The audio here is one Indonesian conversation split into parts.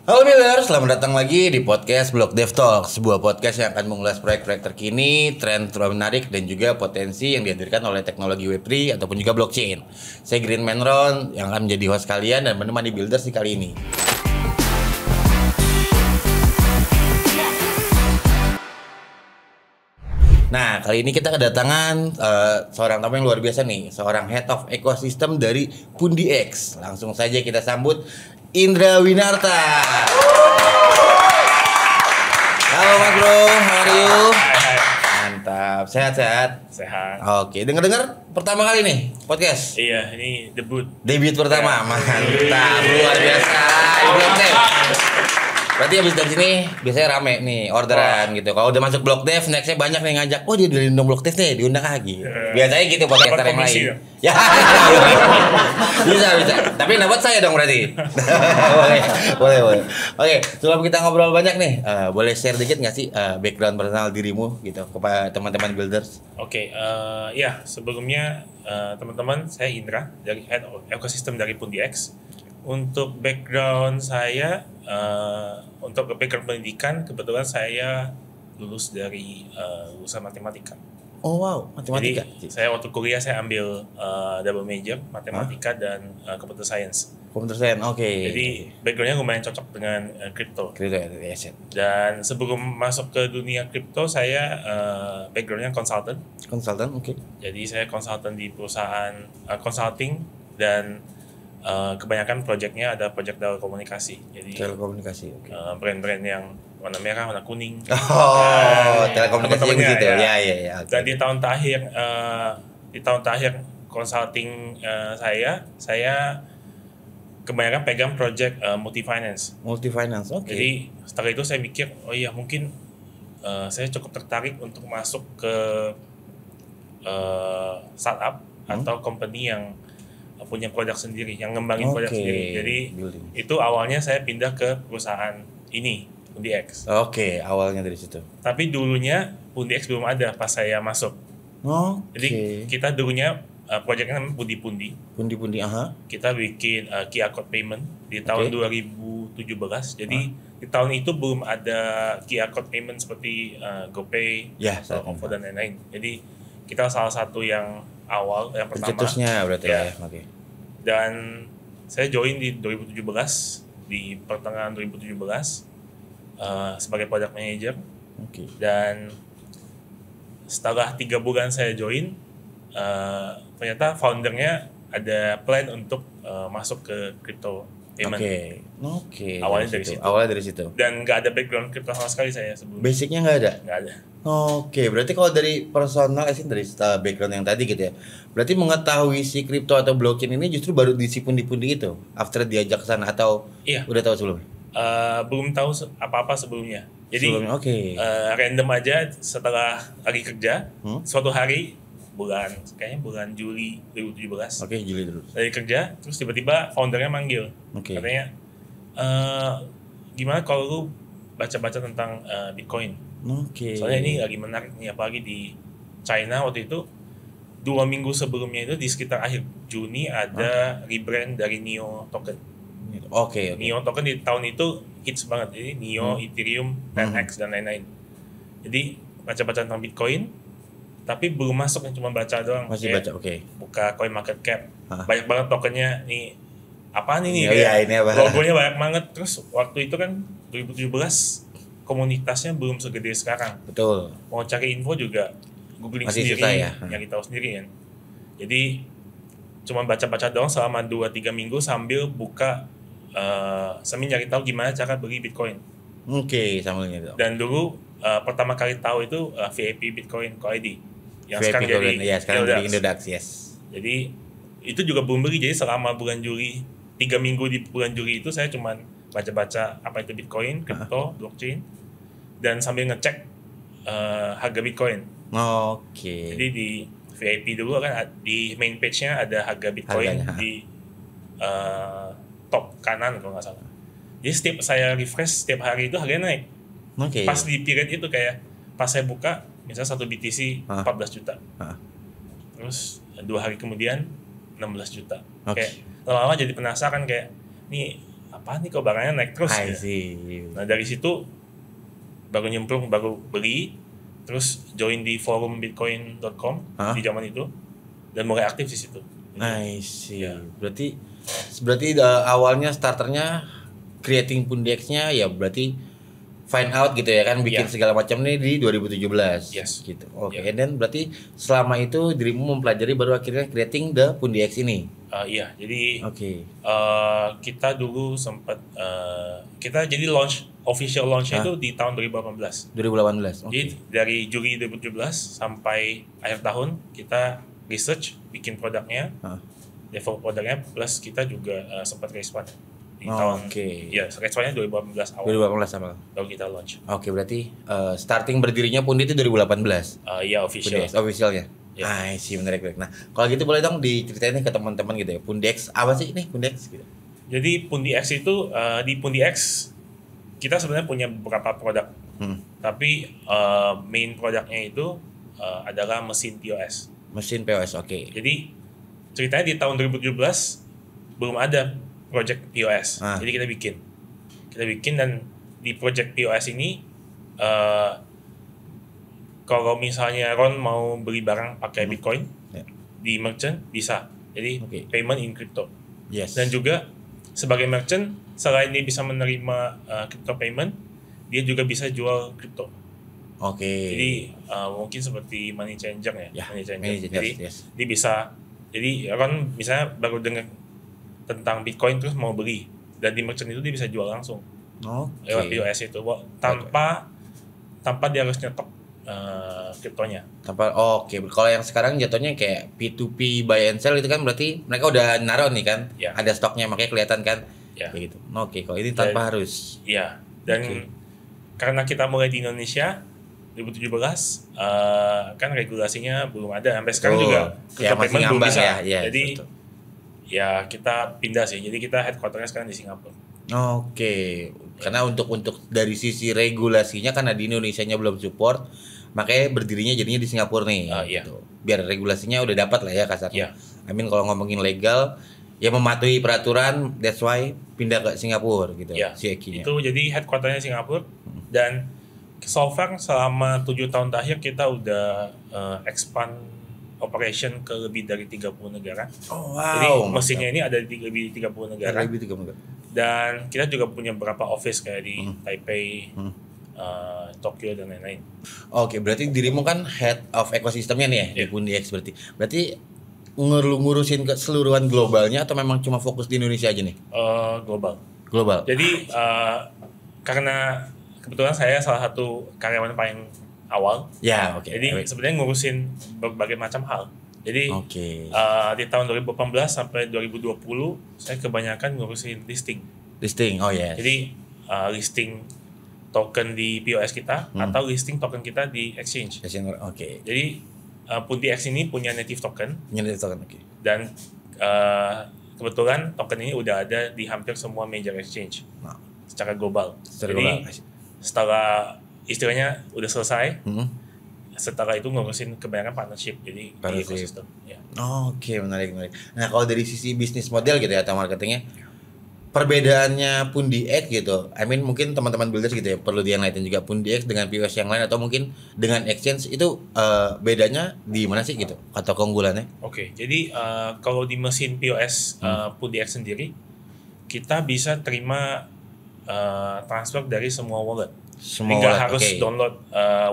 Halo Miller, selamat datang lagi di podcast Blog Dev Talk, sebuah podcast yang akan mengulas proyek-proyek terkini, tren menarik, dan juga potensi yang dihadirkan oleh teknologi Web3 ataupun juga blockchain. Saya Green Man Ron yang akan menjadi host kalian dan menemani Builders di kali ini. Nah, kali ini kita kedatangan seorang tamu yang luar biasa nih, seorang Head of Ecosystem dari Pundi X. Langsung saja kita sambut Indra Winarta. Halo Mas Bro, how are you? Hai. Mantap, sehat-sehat? Sehat. Oke, dengar-dengar pertama kali nih podcast. Iya, ini debut. Debut pertama, mantap, luar biasa. Blog Dev. Berarti habis dari sini biasanya rame nih orderan gitu. Kalau udah masuk Blog Dev, nextnya banyak nih ngajak. Oh dia dari Blog Dev nih, diundang lagi. Biasanya gitu podcaster yang lain. Ya, bisa. Tapi dapat saya dong berarti. boleh. Oke, sebelum kita ngobrol banyak nih, boleh share dikit nggak sih background personal dirimu gitu kepada teman-teman builders? Oke, ya sebelumnya teman-teman, saya Indra dari Head of Ecosystem dari Pundi X. Untuk background saya, untuk background pendidikan, kebetulan saya lulus dari lulusan matematika. Oh wow, matematika. Jadi saya waktu kuliah saya ambil double major matematika dan computer science. Computer science, oke. Jadi backgroundnya lumayan cocok dengan crypto. Kripto ya, aset. Dan sebelum masuk ke dunia kripto, saya backgroundnya konsultan. Konsultan, oke. Jadi saya konsultan di perusahaan consulting dan kebanyakan proyeknya ada proyek telekomunikasi. Jadi Telekomunikasi, oke. brand-brand yang warna merah, warna kuning. Oh, telekomunikasi teman-temannya, gitu. ya. Ya. Okay. Dan di tahun terakhir consulting saya kebanyakan pegang proyek multi finance. Multi finance, oke. Jadi setelah itu saya mikir, oh iya mungkin saya cukup tertarik untuk masuk ke startup atau company yang punya produk sendiri, yang ngembangin produk sendiri. Jadi itu awalnya saya pindah ke perusahaan ini, Pundi X. Oke, awalnya dari situ. Tapi dulunya Pundi X belum ada pas saya masuk. Jadi kita dulunya proyeknya namanya Pundi-Pundi. Pundi-pundi, aha. Kita bikin QR code payment di tahun 2017. Jadi di tahun itu belum ada QR code payment seperti GoPay, OVO dan lain-lain. Jadi kita salah satu yang awal, yang pertama. Pencetusnya berarti ya. Oke. Dan saya join di 2017, di pertengahan 2017 sebagai product manager. Oke. Dan setelah 3 bulan saya join, ternyata foundernya ada plan untuk masuk ke crypto payment. Oke. Awalnya dari situ. Dan nggak ada background crypto sama sekali saya sebelumnya. Basicnya nggak ada? Nggak ada. Oke, berarti kalau dari personal, dari background yang tadi gitu ya, berarti mengetahui si crypto atau blockchain ini justru baru di si pundi-pundi itu, after diajak ke sana atau udah tahu sebelumnya? Belum tahu apa-apa sebelumnya. Jadi random aja setelah lagi kerja, suatu hari kayaknya bulan Juli 2017. Oke, Juli dulu. Dari kerja, terus tiba-tiba foundernya manggil. Katanya, gimana kalau lu baca-baca tentang Bitcoin? Soalnya ini lagi menarik nih, apalagi di China waktu itu 2 minggu sebelumnya itu di sekitar akhir Juni ada rebrand dari NIO token. NIO token di tahun itu hits banget, jadi NIO, Ethereum, 10x dan lain-lain. Jadi baca-baca tentang Bitcoin, tapi belum masuk, yang cuma baca doang. Masih baca, buka Coin Market Cap, banyak banget tokennya. Nih apaan ini? Ini apa? Logonya banyak banget. Terus waktu itu kan 2017 komunitasnya belum segede sekarang. Betul. Mau cari info juga googling masih sendiri, susah ya? Nyari tahu sendiri kan. Jadi cuma baca-baca doang selama 2-3 minggu sambil buka sambil nyari tahu gimana cara beli Bitcoin. Sambil nyari tahu. Dan dulu pertama kali tahu itu VIP Bitcoin Co-ID yang VIP sekarang jadi Indodax, yes. Jadi itu juga belum beli. Jadi selama bulan Juli, 3 minggu di bulan Juli itu saya cuman baca-baca apa itu Bitcoin, crypto, blockchain, dan sambil ngecek harga Bitcoin. Jadi di VIP dulu kan di main page-nya ada harga Bitcoin di top kanan kalau nggak salah. Jadi setiap saya refresh setiap hari itu harganya naik. Pas di period itu kayak pas saya buka misalnya 1 BTC 14 juta. Terus 2 hari kemudian 16 juta. Kayak lama-lama jadi penasaran kayak ini apa nih kok barangnya naik terus I ya. see. Nah dari situ baru nyemplung, baru beli, terus join di forum bitcoin.com di zaman itu dan mulai aktif di situ. I see. Ya. Berarti awalnya starternya creating Pundex-nya ya berarti find out gitu ya kan, bikin segala macam nih di 2017. Yes. Gitu. Oke. And then berarti selama itu dirimu mempelajari baru akhirnya creating the Pundex ini. Iya, jadi Oke. kita dulu sempat kita jadi official launch-nya itu di tahun 2018. 2018. Oke. Jadi dari Juli 2017 sampai akhir tahun kita research, bikin produknya, develop produknya, plus kita juga sempat raise fund di tahun. Ya, raise fundnya 2018 awal. 2018 awal. Baru kita launch. Oke, berarti starting berdirinya Pundi itu 2018. Iya, official. Pundex, officialnya. Ya. Sih menarik. Nah, kalau gitu boleh dong diceritain nih ke teman-teman gitu ya. Pundex apa sih ini Pundex gitu? Jadi Pundi X itu di Pundi X kita sebenarnya punya beberapa produk. Tapi main produknya itu adalah mesin POS. Mesin POS, oke. Jadi ceritanya di tahun 2017 belum ada project POS. Jadi kita bikin dan di project POS ini kalau misalnya Ron mau beli barang pakai Bitcoin di merchant bisa. Jadi payment in crypto. Yes. Dan juga sebagai merchant selain dia bisa menerima crypto payment, dia juga bisa jual crypto. Oke. Jadi mungkin seperti money changer ya. Money changer. Jadi dia bisa. Jadi Ron misalnya baru dengar tentang Bitcoin terus mau beli, dan di merchant itu dia bisa jual langsung lewat POS itu, tanpa dia harus nyetok kriptonya. Kalau yang sekarang jatuhnya kayak P2P buy and sell itu kan berarti mereka udah naruh nih kan, ada stoknya makanya kelihatan kan, kayak gitu. Kalau ini tanpa harus. Iya. Dan karena kita mulai di Indonesia 2017, kan regulasinya belum ada sampai sekarang juga. Masih belum bisa. Jadi ya kita pindah sih. Jadi kita headquarternya sekarang di Singapura. Karena untuk dari sisi regulasinya karena di Indonesianya belum support, makanya berdirinya jadinya di Singapura nih. Gitu. Biar regulasinya udah dapat lah ya kasarnya. Kalau ngomongin legal ya mematuhi peraturan, that's why pindah ke Singapura gitu. Si Eki-nya. Itu jadi headquarternya Singapura, dan so far selama 7 tahun terakhir kita udah expand operation ke lebih dari 30 negara. Jadi mesinnya ini ada di lebih 30 negara. Dan kita juga punya beberapa office kayak di Taipei, Tokyo dan lain-lain. Berarti dirimu kan head of ekosistemnya nih ya di Pundi X berarti. Berarti ngurusin keseluruhan globalnya atau memang cuma fokus di Indonesia aja nih? Global. Jadi karena kebetulan saya salah satu karyawan paling awal. Jadi sebenarnya ngurusin berbagai macam hal. Jadi di tahun 2018 sampai 2020 saya kebanyakan ngurusin listing. Jadi listing token di POS kita atau listing token kita di exchange. Jadi Pundi X ini punya native token. Dan kebetulan token ini udah ada di hampir semua major exchange secara global. Jadi setelah istilahnya udah selesai, setelah itu ngurusin kebanyakan partnership, jadi di ekosistem. Menarik. Nah kalau dari sisi bisnis model gitu ya atau marketingnya, perbedaannya Pundi X gitu, mungkin teman-teman builders gitu ya perlu di-enlighten juga Pundi X dengan POS yang lain atau mungkin dengan exchange itu bedanya di mana sih gitu atau keunggulannya? Jadi kalau di mesin POS Pundi X sendiri kita bisa terima transfer dari semua wallet. Nggak harus download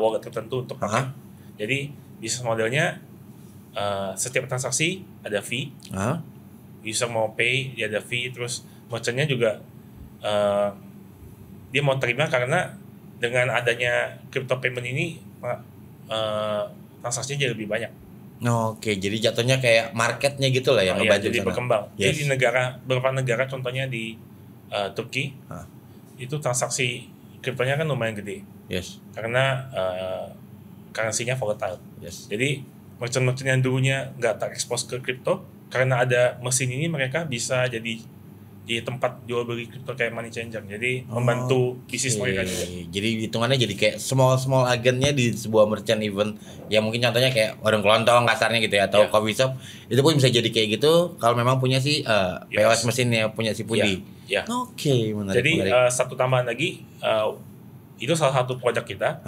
wallet tertentu untuk pakai. Jadi bisnis modelnya setiap transaksi ada fee. User mau pay dia ada fee, terus merchantnya juga dia mau terima karena dengan adanya crypto payment ini transaksinya jadi lebih banyak. Jadi jatuhnya kayak marketnya gitu lah yang ngebantu jadi berkembang. Jadi di beberapa negara contohnya di Turki itu transaksi kriptonya kan lumayan gede. Karena currency-nya volatile. Jadi merchant-merchant yang dulunya nggak terekspos ke kripto, karena ada mesin ini mereka bisa jadi di tempat jual beli kripto kayak money changer. Jadi membantu bisnis mereka juga. Jadi hitungannya jadi kayak small agennya di sebuah merchant event yang mungkin contohnya kayak warung kelontong kasarnya gitu ya atau coffee shop itu pun bisa jadi kayak gitu kalau memang punya si POS mesinnya punya si Pundi. Oke, menarik. Jadi satu tambahan lagi itu salah satu produk kita.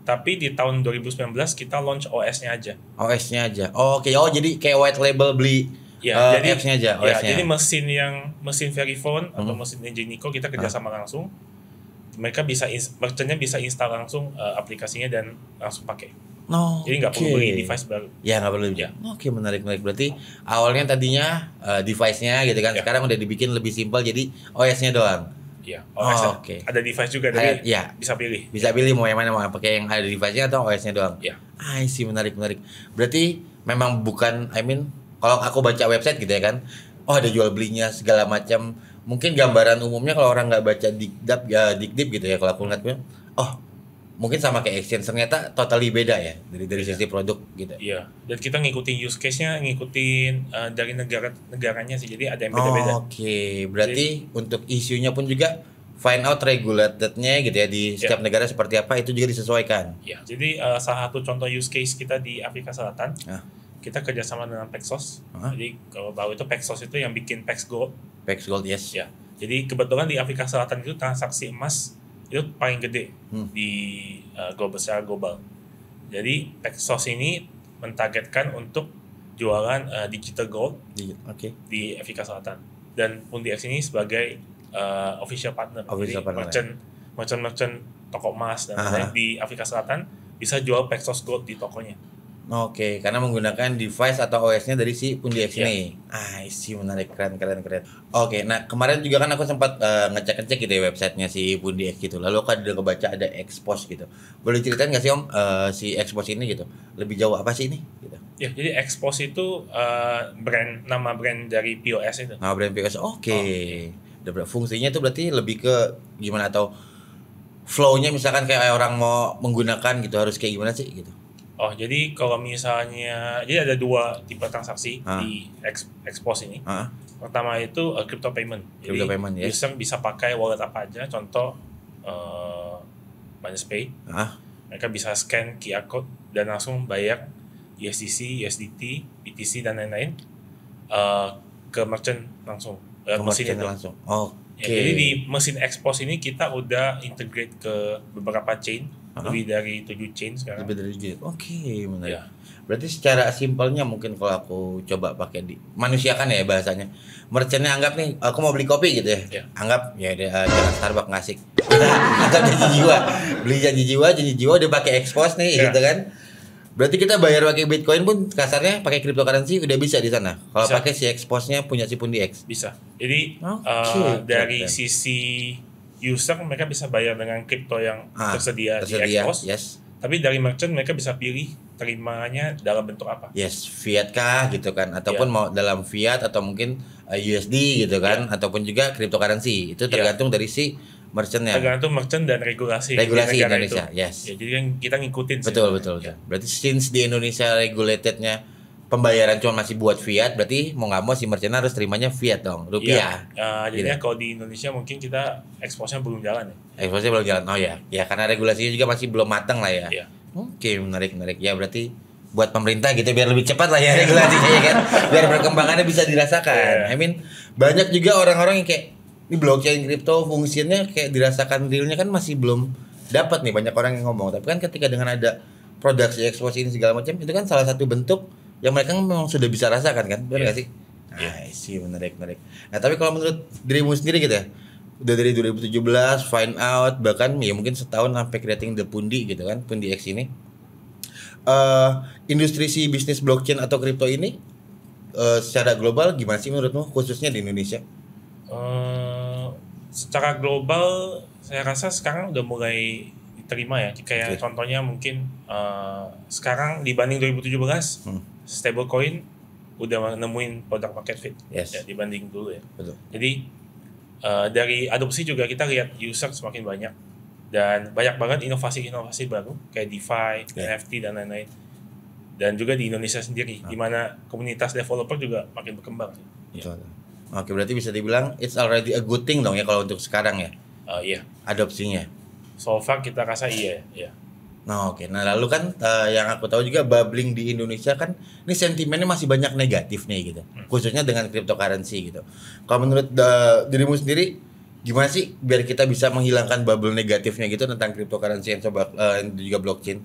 Tapi di tahun 2019 kita launch OS-nya aja. OS-nya aja. Oke, jadi kayak white label beli jadi apps-nya aja, OS-nya. Jadi mesin Verifone atau mesin Ingenico kita kerjasama langsung. Merchant-nya bisa install langsung aplikasinya dan langsung pakai. Jadi nggak perlu beli device baru. Ya nggak perlu. Oke, menarik. Berarti awalnya tadinya device-nya gitu kan, sekarang udah dibikin lebih simpel jadi OS-nya doang. Iya, OS ada device juga dari bisa pilih. Bisa pilih mau yang mana, mau pakai yang ada device-nya atau OS-nya doang. Iya. Sih menarik. Berarti memang bukan kalau aku baca website gitu ya kan, ada jual belinya segala macam. Mungkin gambaran umumnya kalau orang nggak baca dikdip gitu ya, kalau aku ngeliatnya, mungkin sama kayak exchange, ternyata totally beda ya dari sisi produk gitu. Iya. Dan kita ngikutin use case-nya, ngikutin dari negaranya sih. Jadi ada yang beda-beda. Oke. Berarti untuk isunya pun juga find out regulated-nya gitu ya di setiap negara seperti apa, itu juga disesuaikan. Iya. Jadi salah satu contoh use case kita di Afrika Selatan. Kita kerjasama dengan Paxos. Jadi kalau tahu itu Paxos itu yang bikin Pax Gold. Pax Gold, yes. Ya. Jadi kebetulan di Afrika Selatan itu transaksi emas itu paling gede di secara global. Jadi Paxos ini mentargetkan untuk jualan digital gold di Afrika Selatan. Dan PundiX ini sebagai official partner. Jadi merchant toko emas dan lain-lain di Afrika Selatan bisa jual Paxos Gold di tokonya. Oke, karena menggunakan device atau OS-nya dari si PundiX ini. Sih menarik, keren. Oke, nah kemarin juga kan aku sempat ngecek gitu ya websitenya si PundiX gitu. Lalu kan udah kebaca ada Expose gitu. Boleh ceritain nggak sih Om si Expose ini gitu? Lebih jauh apa sih ini? Gitu. Ya, jadi Expose itu nama brand dari POS itu. Nama brand POS. Oke. Fungsinya itu berarti lebih ke gimana atau flow-nya misalkan kayak orang mau menggunakan gitu harus kayak gimana sih gitu? Jadi kalau misalnya, jadi ada dua tipe transaksi di Expose ini. Pertama itu crypto payment. Jadi user bisa pakai wallet apa aja, contoh BinancePay. Mereka bisa scan QR code dan langsung bayar USDC, USDT, BTC dan lain-lain ke merchant langsung. Mesin itu. Langsung. Jadi di mesin Expose ini kita udah integrate ke beberapa chain. Lebih dari 7 chain sekarang. Oke, menarik. Berarti secara simpelnya mungkin kalau aku coba pakai manusiakan ya bahasanya. Merchantnya anggap nih, aku mau beli kopi gitu ya. Anggap ya jangan Starbucks ngasih. Anggap janji jiwa udah pakai Expose nih gitu kan. Berarti kita bayar pakai Bitcoin pun kasarnya pakai cryptocurrency udah bisa di sana. Kalau pakai si Expose-nya punya si PundiX. Bisa. Jadi dari sisi user mereka bisa bayar dengan kripto yang tersedia di Expose. Tapi dari merchant mereka bisa pilih terimanya dalam bentuk apa. Fiat kah gitu kan, ataupun mau dalam fiat atau mungkin USD gitu kan, ataupun juga cryptocurrency. Itu tergantung dari si merchantnya. Tergantung merchant dan regulasi Indonesia. Itu. Jadi kan kita ngikutin. Betul. Berarti since di Indonesia regulatednya pembayaran cuma masih buat fiat, berarti mau nggak mau si merchant harus terimanya fiat dong, rupiah. Jadinya kalau di Indonesia mungkin kita Expose-nya belum jalan ya. Expose-nya belum jalan. Ya karena regulasinya juga masih belum matang lah ya. Oke, menarik. Ya berarti buat pemerintah gitu biar lebih cepat lah ya regulasinya ya kan, biar perkembangannya bisa dirasakan. Banyak juga orang-orang yang kayak ini blockchain kripto fungsinya kayak dirasakan realnya kan masih belum dapat nih, banyak orang yang ngomong. Tapi kan ketika dengan ada produk si Expose ini segala macam, itu kan salah satu bentuk yang mereka memang sudah bisa rasakan kan, benar nggak sih? Sih menarik. Nah tapi kalau menurut dirimu sendiri gitu ya, udah dari 2017 find out bahkan ya mungkin setahun sampai creating the Pundi gitu kan, PundiX ini, industri si bisnis blockchain atau kripto ini secara global gimana sih menurutmu khususnya di Indonesia? Secara global saya rasa sekarang udah mulai diterima ya, kayak contohnya mungkin sekarang dibanding 2017 stablecoin udah nemuin produk market fit ya, dibanding dulu ya. Betul. Jadi dari adopsi juga kita lihat user semakin banyak dan banyak banget inovasi baru kayak DeFi, NFT dan lain-lain. Dan juga di Indonesia sendiri di mana komunitas developer juga makin berkembang. Oke, berarti bisa dibilang it's already a good thing dong ya kalau untuk sekarang ya. Iya. Adopsinya. So far kita rasa iya. Nah, oke. Nah, lalu kan yang aku tahu juga bubbling di Indonesia kan ini sentimennya masih banyak negatif nih gitu. Khususnya dengan cryptocurrency gitu. Kalau menurut dirimu sendiri gimana sih biar kita bisa menghilangkan bubble negatifnya gitu tentang cryptocurrency yang juga blockchain?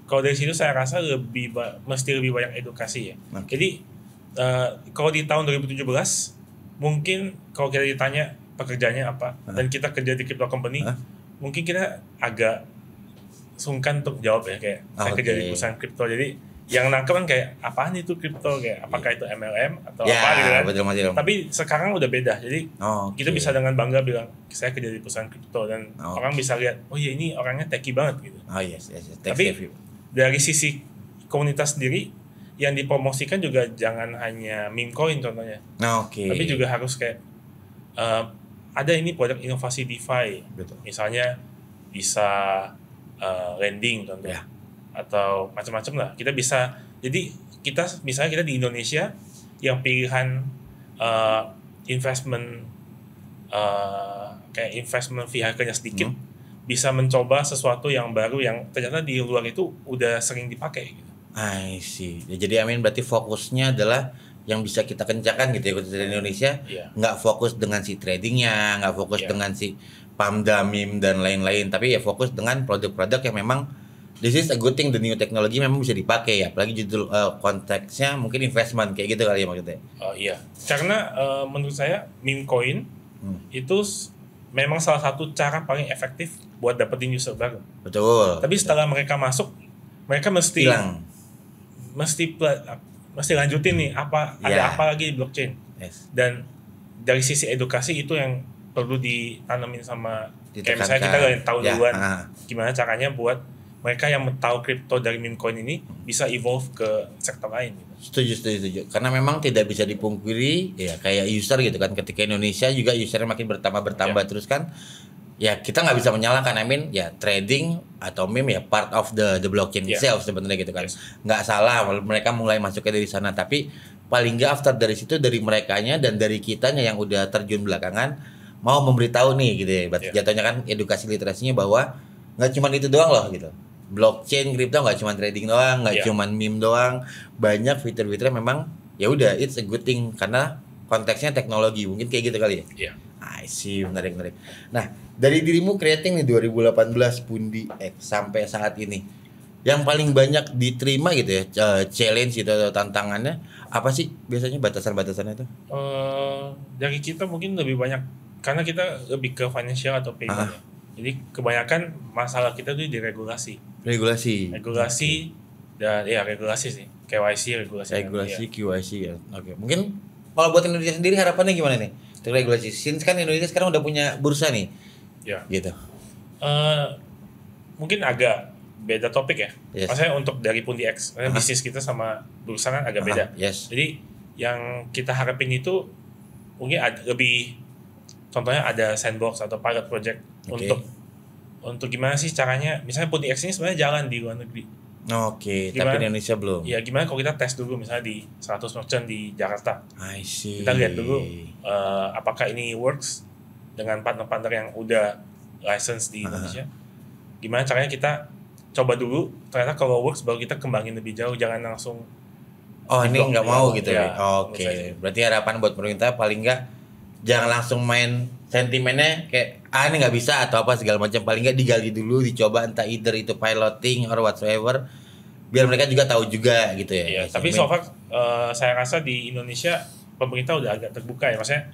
Kalau dari situ saya rasa mesti lebih banyak edukasi ya. Jadi kalau di tahun 2017 mungkin kalau kita ditanya pekerjaannya apa dan kita kerja di crypto company, mungkin kita agak sungkan untuk jawab ya, kayak saya kerja di perusahaan kripto, jadi yang nangkep kan kayak apaan itu kripto, kayak apakah itu MLM atau apa gitu kan. Betul. Tapi sekarang udah beda, jadi kita bisa dengan bangga bilang saya kerja di perusahaan kripto dan orang bisa lihat, oh iya ini orangnya techy banget gitu. Yes. Tapi dari sisi komunitas sendiri yang dipromosikan juga jangan hanya meme coin contohnya, tapi juga harus kayak ada ini produk inovasi DeFi. Betul. Misalnya bisa lending contohnya, atau macam-macam lah. Kita bisa, jadi misalnya kita di Indonesia yang pilihan investment kayak investment vehicle-nya sedikit, bisa mencoba sesuatu yang baru yang ternyata di luar itu udah sering dipakai gitu. I see. Jadi berarti fokusnya adalah yang bisa kita kencangkan gitu ya di Indonesia, nggak fokus dengan si tradingnya, nggak fokus dengan si pamdamim dan lain-lain, tapi ya fokus dengan produk-produk yang memang this is a good thing, the new technology memang bisa dipakai ya, apalagi judul konteksnya mungkin investment kayak gitu kali ya maksudnya. Iya, karena menurut saya meme coin itu memang salah satu cara paling efektif buat dapetin user baru. Betul. Tapi setelah mereka masuk, mereka mesti hilang. Mesti lanjutin nih ada apa lagi di blockchain. Dan dari sisi edukasi itu yang perlu ditanamin sama kayak misalnya kita nggak tahu duluan gimana caranya buat mereka yang tahu kripto dari meme coin ini bisa evolve ke sektor lain gitu. Setuju. Karena memang tidak bisa dipungkiri ya, kayak user gitu kan, ketika Indonesia juga usernya makin bertambah terus kan. Ya kita nggak bisa menyalahkan, ya trading atau meme ya part of the blockchain itself sebenarnya gitu kan. Nggak salah mereka mulai masuknya dari sana, tapi paling nggak after dari situ, dari merekanya dan dari kitanya yang udah terjun belakangan mau memberitahu nih gitu ya. Jatuhnya kan edukasi literasinya bahwa nggak cuma itu doang loh gitu. Blockchain kripto nggak cuma trading doang, nggak cuma meme doang, banyak fitur-fiturnya memang ya udah it's a good thing karena konteksnya teknologi, mungkin kayak gitu kali ya. I see, menarik. Nah, dari dirimu creating nih 2018 Pundi X sampai saat ini, yang paling banyak diterima gitu ya, challenge gitu atau tantangannya apa sih biasanya batasan-batasannya itu? Dari kita mungkin lebih banyak karena kita lebih ke financial atau payment ya. Jadi kebanyakan masalah kita tuh di regulasi dan regulasi sih, regulasi KYC ya. Oke. Mungkin kalau buat Indonesia sendiri harapannya gimana nih? Regulasi, since kan Indonesia sekarang udah punya bursa nih, gitu. Mungkin agak beda topik ya. Maksudnya untuk dari Pundi X, bisnis kita sama bursa kan agak beda. Jadi yang kita harapin itu mungkin lebih, contohnya ada sandbox atau pilot project untuk gimana sih caranya. Misalnya Pundi X ini sebenarnya jalan di luar negeri. Tapi di Indonesia belum. Ya gimana kalau kita tes dulu misalnya di 100 merchant di Jakarta. I see. Kita lihat dulu apakah ini works dengan partner-partner yang udah license di Indonesia. Gimana caranya kita coba dulu, ternyata kalau works baru kita kembangin lebih jauh, jangan langsung ini nggak mau gitu ya. Berarti harapan buat pemerintah paling nggak jangan langsung main sentimennya kayak ini nggak bisa atau apa segala macam, paling nggak digali dulu, dicoba entah either itu piloting or whatsoever, biar mereka juga tahu juga gitu ya. Tapi so far saya rasa di Indonesia pemerintah udah agak terbuka ya, maksudnya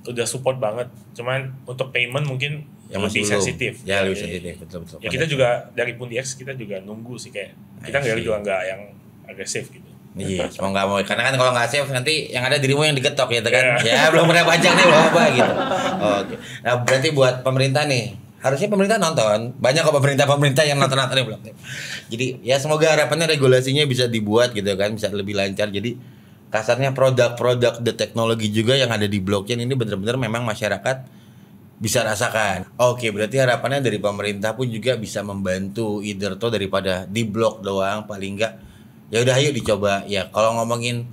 udah support banget, cuman untuk payment mungkin yang lebih sensitif. Lebih sensitif, betul. Ya kita juga dari Pundi X kita juga nunggu sih, kayak kita juga nggak yang agresif gitu. Mau nggak mau, karena kan kalau nggak safe nanti yang ada dirimu yang digetok ya kan. Ya belum pernah pajak nih apa gitu. Oke. Nah berarti buat pemerintah nih, harusnya pemerintah nonton, banyak kok pemerintah yang nonton belum. Jadi ya semoga harapannya regulasinya bisa dibuat gitu kan, bisa lebih lancar. Jadi kasarnya produk-produk the teknologi juga yang ada di blockchain ini benar-benar memang masyarakat bisa rasakan. Oke, berarti harapannya dari pemerintah pun juga bisa membantu either daripada di blok doang, paling enggak ya udah ayo dicoba ya. Kalau ngomongin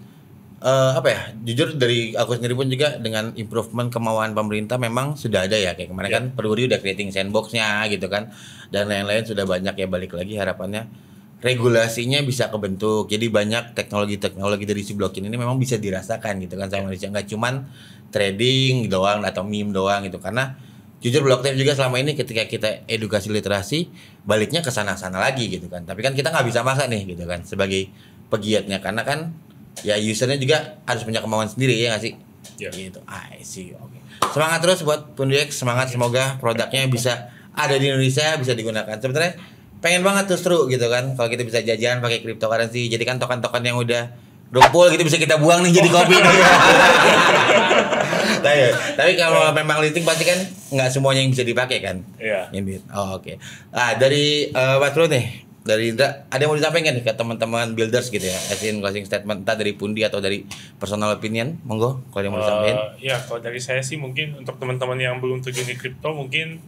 apa ya? Jujur dari aku sendiri pun juga dengan improvement kemauan pemerintah memang sudah ada ya kayak kemarin kan Peruri udah creating sandbox-nya gitu kan dan lain-lain sudah banyak ya balik lagi harapannya regulasinya bisa kebentuk. Jadi banyak teknologi-teknologi dari si blockchain ini memang bisa dirasakan gitu kan sama Indonesia nggak cuman trading doang atau meme doang gitu karena jujur Blockdev juga selama ini ketika kita edukasi literasi baliknya ke sana-sana lagi gitu kan. Tapi kan kita nggak bisa maksa nih gitu kan sebagai pegiatnya karena kan ya usernya juga harus punya kemauan sendiri ya nggak sih? Gitu. I see. Oke. Semangat terus buat Pundex, semangat semoga produknya bisa ada di Indonesia bisa digunakan. Sebenarnya pengen banget tuh seru gitu kan kalau kita bisa jajan pakai cryptocurrency. Jadi kan token-token yang udah rumpul gitu bisa kita buang nih jadi kopi nih. Tapi kalau memang listing pasti kan nggak semuanya yang bisa dipakai kan? Iya. Oh, oke. Nah dari Mas Bro nih. Dari Indra, ada yang mau disampaikan nih ke teman-teman builders gitu ya, as in closing statement entah dari Pundi atau dari personal opinion, monggo kalau yang mau disampaikan. Ya kalau dari saya sih mungkin untuk teman-teman yang belum terjun di kripto mungkin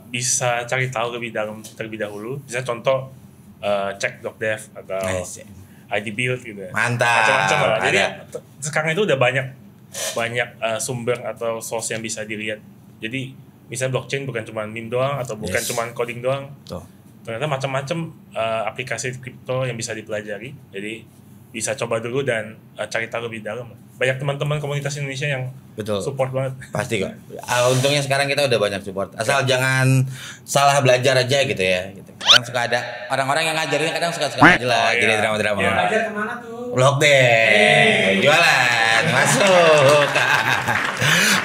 bisa cari tahu lebih dalam terlebih dahulu. Bisa contoh cek Blockdev atau ID Build gitu. Mantap. Macam-macam lah. Jadi sekarang itu udah banyak sumber atau source yang bisa dilihat. Jadi misalnya blockchain bukan cuma meme doang atau bukan cuma coding doang. Tuh. Ternyata macam-macam aplikasi kripto yang bisa dipelajari. Jadi bisa coba dulu dan cari tahu lebih dalam. Banyak teman-teman komunitas Indonesia yang support banget. Pasti kok. Untungnya sekarang kita udah banyak support. Asal jangan salah belajar aja gitu ya. Gitu. Kadang suka ada orang-orang yang ngajarinnya kadang suka aja lah. Jadi drama-drama. Belajar kemana tuh? Blockdev. Jualan. Masuk.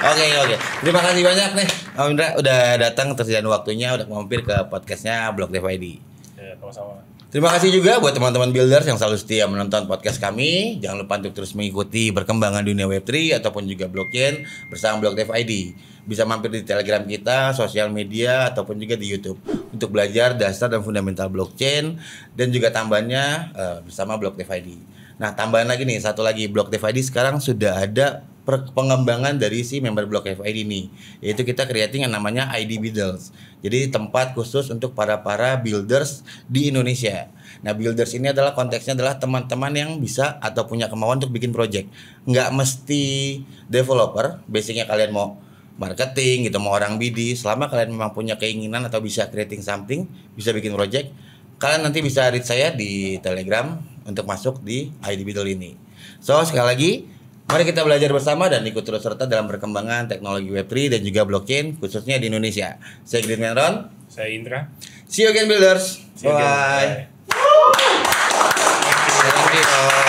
Oke. Terima kasih banyak nih Om Indra udah datang tersediaan waktunya udah mampir ke podcastnya Blockdev ID. Ya, sama-sama. Terima kasih juga buat teman-teman builders yang selalu setia menonton podcast kami. Jangan lupa untuk terus mengikuti perkembangan dunia Web3 ataupun juga blockchain bersama Blockdev ID. Bisa mampir di Telegram kita, sosial media ataupun juga di YouTube untuk belajar dasar dan fundamental blockchain dan juga tambahannya bersama Blockdev ID. Nah, tambahan lagi nih, satu lagi Blockdev ID sekarang sudah ada pengembangan dari si member Blockdev ID ini, yaitu kita creating yang namanya ID Builders. Jadi tempat khusus untuk para builders di Indonesia. Nah, builders ini adalah konteksnya adalah teman-teman yang bisa atau punya kemauan untuk bikin project. Nggak mesti developer, basicnya kalian mau marketing gitu, mau orang BD, selama kalian memang punya keinginan atau bisa creating something, bisa bikin project, kalian nanti bisa reach saya di Telegram untuk masuk di ID Builder ini. So, sekali lagi mari kita belajar bersama dan ikut terus serta dalam perkembangan teknologi Web3 dan juga blockchain khususnya di Indonesia. Saya Green Ron. Saya Indra. See you again builders. Bye. Bye. Thank you.